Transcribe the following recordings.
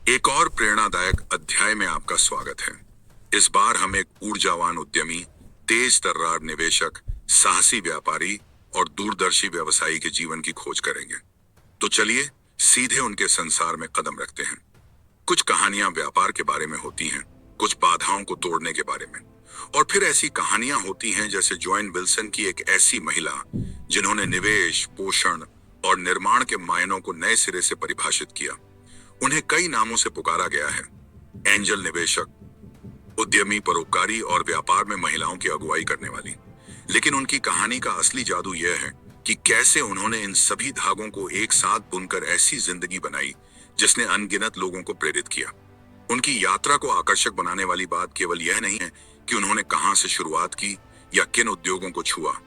एक और प्रेरणादायक अध्याय में आपका स्वागत है। इस बार हम एक ऊर्जावान उद्यमी, तेज तर्रार निवेशक, साहसी व्यापारी और दूरदर्शी व्यवसायी के जीवन की खोज करेंगे। तो चलिए सीधे उनके संसार में कदम रखते हैं। कुछ कहानियां व्यापार के बारे में होती हैं, कुछ बाधाओं को तोड़ने के बारे में, और फिर ऐसी कहानियां होती हैं जैसे जोएन विल्सन की, एक ऐसी महिला जिन्होंने निवेश, पोषण और निर्माण के मायनों को नए सिरे से परिभाषित किया। उन्हें कई नामों से पुकारा गया है: एंजल निवेशक, उद्यमी, परोपकारी और व्यापार में महिलाओं की अगुवाई करने वाली। लेकिन उनकी कहानी का असली जादू यह है कि कैसे उन्होंने इन सभी धागों को एक साथ बुनकर ऐसी जिंदगी बनाई जिसने अनगिनत लोगों को प्रेरित किया। उनकी यात्रा को आकर्षक बनाने वाली बात केवल यह नहीं है कि उन्होंने कहां से शुरुआत की या किन उद्योगों को छुआ,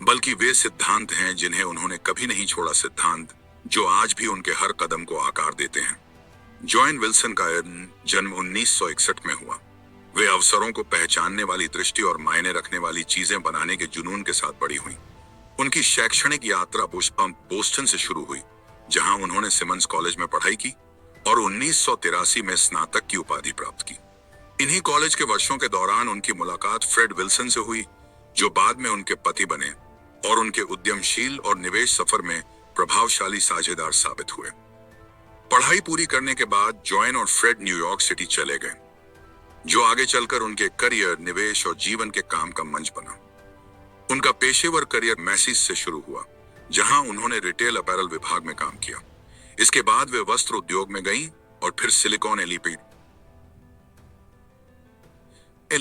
बल्कि वे सिद्धांत हैं जिन्हें उन्होंने कभी नहीं छोड़ा, सिद्धांत जो आज भी उनके हर कदम को आकार देते हैं। जोएन विल्सन का जन्म 1961 में हुआ। वे अवसरों को पहचानने वाली दृष्टि और मायने रखने वाली चीजें बनाने के जुनून के साथ बड़ी हुई। उनकी शैक्षणिक यात्रा बोस्टन से शुरू हुई, जहां उन्होंने सिमंस कॉलेज में पढ़ाई की और 1983 में स्नातक की उपाधि प्राप्त की। इन्हीं कॉलेज के वर्षों के दौरान उनकी मुलाकात फ्रेड विल्सन से हुई, जो बाद में उनके पति बने और उनके उद्यमशील और निवेश सफर में प्रभावशाली साझेदार साबित हुए। पढ़ाई पूरी करने के बाद जोएन और फ्रेड न्यूयॉर्क सिटी चले गए, जो आगे चलकर उनके करियर, निवेश और जीवन के काम का मंच बना। उनका पेशेवर करियर मैसीज से शुरू हुआ, जहां उन्होंने रिटेल अपैरल विभाग में काम किया। इसके बाद वे वस्त्र उद्योग में गईं और फिर सिलिकॉन एली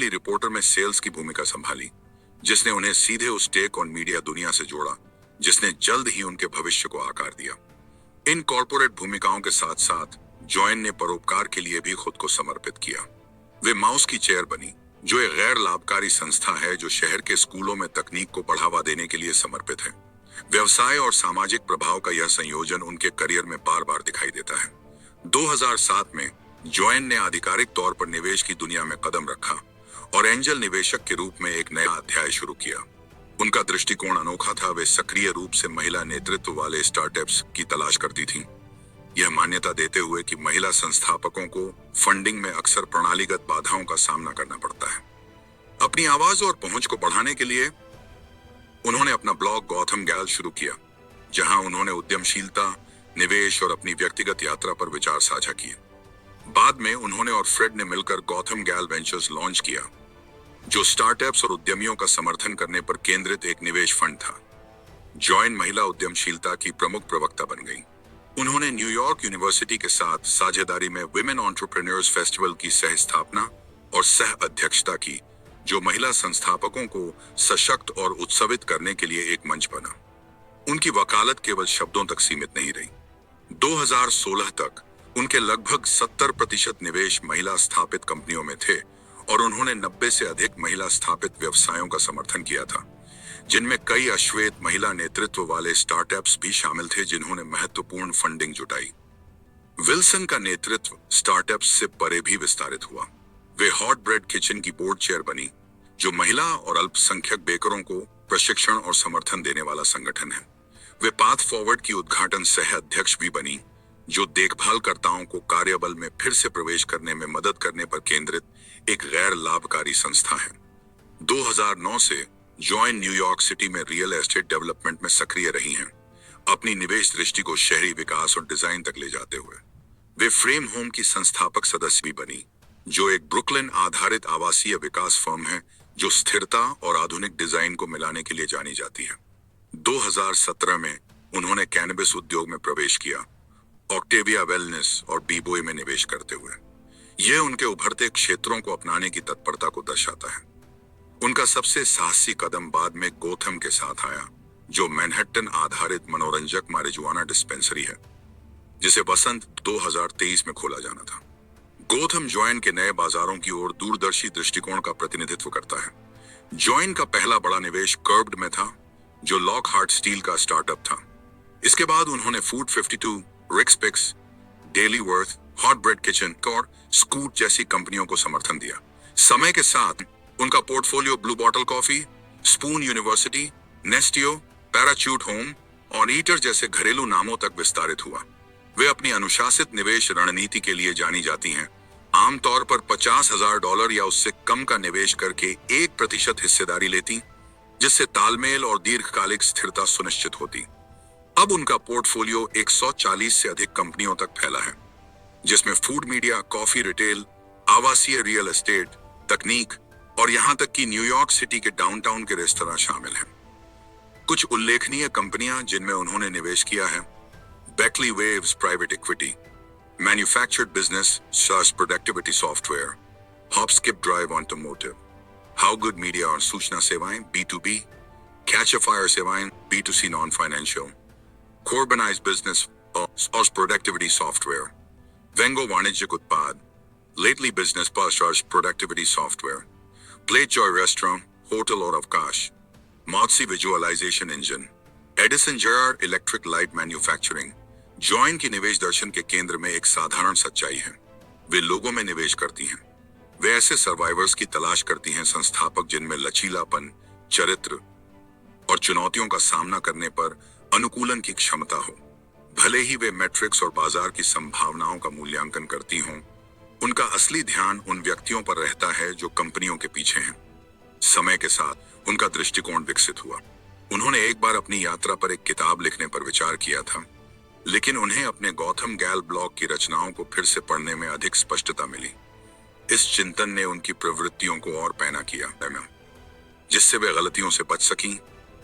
रिपोर्टर में सेल्स की भूमिका संभाली, जिसने उन्हें सीधे उस टेक ऑन मीडिया दुनिया से जोड़ा जिसने जल्द ही उनके भविष्य को आकार दिया। इन कॉर्पोरेट भूमिकाओं के साथ साथ जोएन ने परोपकार के लिए भी खुद को समर्पित किया। वे माउस की चेयर बनी, जो एक गैर लाभकारी संस्था है जो शहर के स्कूलों में तकनीक को बढ़ावा देने के लिए समर्पित है। व्यवसाय और सामाजिक प्रभाव का यह संयोजन उनके करियर में बार बार दिखाई देता है। 2007 में जोएन ने आधिकारिक तौर पर निवेश की दुनिया में कदम रखा और एंजल निवेशक के रूप में एक नया अध्याय शुरू किया। उनका दृष्टिकोण अनोखा था। वे सक्रिय रूप से महिला नेतृत्व वाले स्टार्टअप्स की तलाश करती थीं, यह मान्यता देते हुए कि महिला संस्थापकों को फंडिंग में अक्सर प्रणालीगत बाधाओं का सामना करना पड़ता है। अपनी आवाज और पहुंच को बढ़ाने के लिए उन्होंने अपना ब्लॉग गौथम गैल शुरू किया, जहां उन्होंने उद्यमशीलता, निवेश और अपनी व्यक्तिगत यात्रा पर विचार साझा किए। बाद में उन्होंने और फ्रेड ने मिलकर गौथम गैल वेंचर्स लॉन्च किया, जो स्टार्टअप्स और उद्यमियों का समर्थन करने पर केंद्रित एक निवेश फंड था। जोएन महिला उद्यमशीलता की प्रमुख प्रवक्ता बन गई। उन्होंने न्यूयॉर्क यूनिवर्सिटी के साथ साझेदारी में विमेन एंटरप्रेन्योर्स फेस्टिवल की सह स्थापना और सह अध्यक्षता की, जो महिला संस्थापकों को सशक्त और उत्सवित करने के लिए एक मंच बना। उनकी वकालत केवल शब्दों तक सीमित नहीं रही। 2016 तक उनके लगभग 70% निवेश महिला स्थापित कंपनियों में थे और उन्होंने 90 से अधिक महिला स्थापित व्यवसायों का समर्थन किया था, जिनमें कई अश्वेत महिला नेतृत्व वाले स्टार्टअप्स भी शामिल थे जिन्होंने महत्वपूर्ण फंडिंग जुटाई। विल्सन का नेतृत्व स्टार्टअप्स से परे भी विस्तारित हुआ। वे हॉट ब्रेड किचन की बोर्ड चेयर बनी, जो महिला और अल्पसंख्यक बेकरों को प्रशिक्षण और समर्थन देने वाला संगठन है। वे पाथ फॉरवर्ड की उद्घाटन सह अध्यक्ष भी बनी, जो देखभालकर्ताओं को कार्यबल में फिर से प्रवेश करने में मदद करने पर केंद्रित एक गैर लाभकारी संस्था है। 2009 से जोएन न्यूयॉर्क सिटी में रियल एस्टेट डेवलपमेंट में सक्रिय रही हैं, अपनी निवेश दृष्टि को शहरी विकास और डिजाइन तक ले जाते हुए। वे फ्रेम होम की संस्थापक सदस्य भी बनी, जो एक ब्रुकलिन आधारित आवासीय विकास फर्म है जो स्थिरता और आधुनिक डिजाइन को मिलाने के लिए जानी जाती है। 2017 में उन्होंने कैनबिस उद्योग में प्रवेश किया, ऑक्टेविया वेलनेस और बीबोय में निवेश करते हुए। यह उनके उभरते क्षेत्रों को अपनाने की तत्परता को दर्शाता है। उनका सबसे साहसी कदम बाद में गोथम के साथ आया, जो मैनहट्टन आधारित मनोरंजक मारिजुआना डिस्पेंसरी है, जिसे वसंत 2023 में खोला जाना था। गोथम जोएन के नए बाजारों की ओर दूरदर्शी दृष्टिकोण का प्रतिनिधित्व करता है। जोएन का पहला बड़ा निवेश कर्ब्ड में था, जो लॉकहार्ट स्टील का स्टार्टअप था। इसके बाद उन्होंने Food 52, Ricks Picks, Daily Worth, Hot Bread Kitchen और स्कूट जैसी कंपनियों को समर्थन दिया। समय के साथ उनका portfolio Blue Bottle Coffee, Spoon University, Nestio, Parachute Home और ईटर जैसे घरेलू नामों तक विस्तारित हुआ। वे अपनी अनुशासित निवेश रणनीति के लिए जानी जाती हैं, आमतौर पर $50,000 या उससे कम का निवेश करके 1% हिस्सेदारी लेती, जिससे तालमेल और दीर्घकालिक स्थिरता सुनिश्चित होती। अब उनका पोर्टफोलियो 140 से अधिक कंपनियों तक फैला है, जिसमें फूड मीडिया, कॉफी रिटेल, आवासीय रियल एस्टेट, तकनीक और यहां तक कि न्यूयॉर्क सिटी के डाउनटाउन के रेस्तरां शामिल हैं। कुछ उल्लेखनीय कंपनियां जिनमें उन्होंने निवेश किया है: बेकली Waves private equity, manufactured business search productivity software, HopSkip Drive automotive, How Good media और सूचना सेवाएं B2B, कैचफायर सेवाएं B2C नॉन फाइनेंशियल, कोर्बनाइज बिजनेस और प्रोडक्टिविटी सॉफ्टवेयर, वेंगो वाणिज्यिक उत्पाद, Lately business search productivity software, Plate Joy restaurant, hotel और अवकाश, मॉत्सी visualization engine, Edison JR electric light manufacturing. Join की निवेश दर्शन के केंद्र में एक साधारण सच्चाई है, वे लोगों में निवेश करती हैं। वे ऐसे सर्वाइवर्स की तलाश करती हैं, संस्थापक जिनमें लचीलापन, चरित्र और चुनौतियों का सामना करने पर अनुकूलन की क्षमता हो। भले ही वे मैट्रिक्स और बाजार की संभावनाओं का मूल्यांकन करती हों, उनका असली ध्यान उन व्यक्तियों पर रहता है जो कंपनियों के पीछे हैं। समय के साथ उनका दृष्टिकोण विकसित हुआ। उन्होंने एक बार अपनी यात्रा पर एक किताब लिखने पर विचार किया था, लेकिन उन्हें अपने गौथम गैल ब्लॉक की रचनाओं को फिर से पढ़ने में अधिक स्पष्टता मिली। इस चिंतन ने उनकी प्रवृत्तियों को और पैना किया, जिससे वे गलतियों से बच सकीं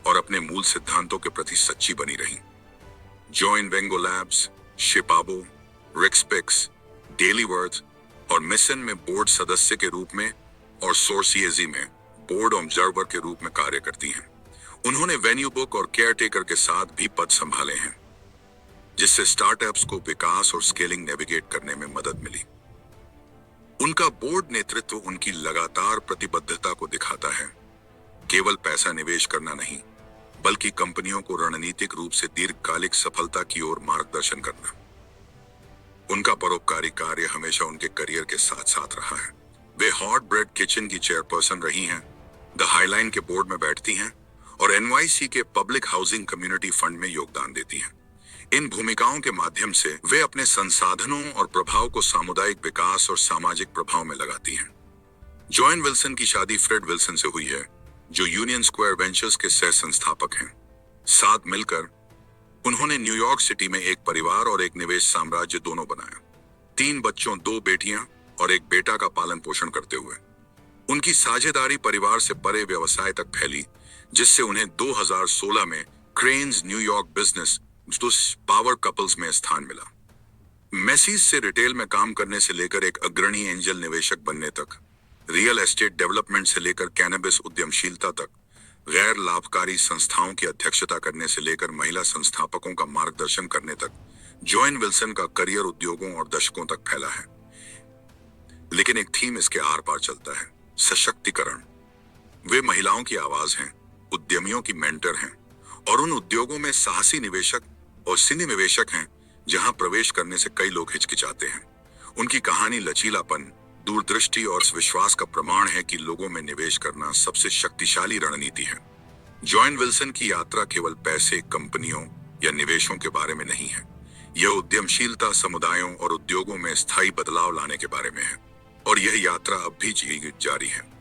और अपने मूल सिद्धांतों के प्रति सच्ची बनी रहीं। Join Wego labs, शिपाबो, रिक्सपिक्स, daily worth और मिशन में बोर्ड सदस्य के रूप में और सोर्सिएजी में बोर्ड ऑब्जर्वर के रूप में कार्य करती हैं। उन्होंने वेन्यू बुक और केयरटेकर के साथ भी पद संभाले हैं, जिससे स्टार्टअप्स को विकास और स्केलिंग नेविगेट करने में मदद मिली। उनका बोर्ड नेतृत्व उनकी लगातार प्रतिबद्धता को दिखाता है, केवल पैसा निवेश करना नहीं, बल्कि कंपनियों को रणनीतिक रूप से दीर्घकालिक सफलता की ओर मार्गदर्शन करना। उनका परोपकारी कार्य हमेशा उनके करियर के साथ साथ रहा है। वे हॉट ब्रेड किचन की चेयरपर्सन रही हैं, द हाईलाइन के बोर्ड में बैठती हैं और NYC के पब्लिक हाउसिंग कम्युनिटी फंड में योगदान देती हैं। इन भूमिकाओं के माध्यम से वे अपने संसाधनों और प्रभाव को सामुदायिक विकास और सामाजिक प्रभाव में लगाती हैं। जॉइन विल्सन की शादी फ्रेड विल्सन से हुई है, जो यूनियन स्क्वायर वेंचर्स के सह संस्थापक हैं। साथ मिलकर उन्होंने न्यूयॉर्क सिटी में एक परिवार और एक निवेश साम्राज्य दोनों बनाया। 3 बच्चों, 2 बेटियां और एक बेटा का पालन पोषण करते हुए उनकी साझेदारी परिवार से परे व्यवसाय तक फैली, जिससे उन्हें 2016 में cranes New York business power couples में स्थान मिला। मैसीज से रिटेल में काम करने से लेकर एक अग्रणी एंजल निवेशक बनने तक, रियल एस्टेट डेवलपमेंट से लेकर कैनबिस उद्यमशीलता तक, गैर लाभकारी संस्थाओं की अध्यक्षता करने से लेकर महिला संस्थापकों का मार्गदर्शन करने तक, जॉइन विल्सन का करियर उद्योगों और दशकों तक फैला है। लेकिन एक थीम इसके आर पार चलता है: सशक्तिकरण। वे महिलाओं की आवाज हैं, उद्यमियों की मेंटर हैं और उन उद्योगों में साहसी निवेशक और सिनी निवेशक हैं जहां प्रवेश करने से कई लोग हिचकिचाते हैं। उनकी कहानी लचीलापन, दूरदृष्टि और विश्वास का प्रमाण है कि लोगों में निवेश करना सबसे शक्तिशाली रणनीति है। जॉइन विल्सन की यात्रा केवल पैसे, कंपनियों या निवेशों के बारे में नहीं है। यह उद्यमशीलता, समुदायों और उद्योगों में स्थायी बदलाव लाने के बारे में है, और यह यात्रा अब भी जारी है।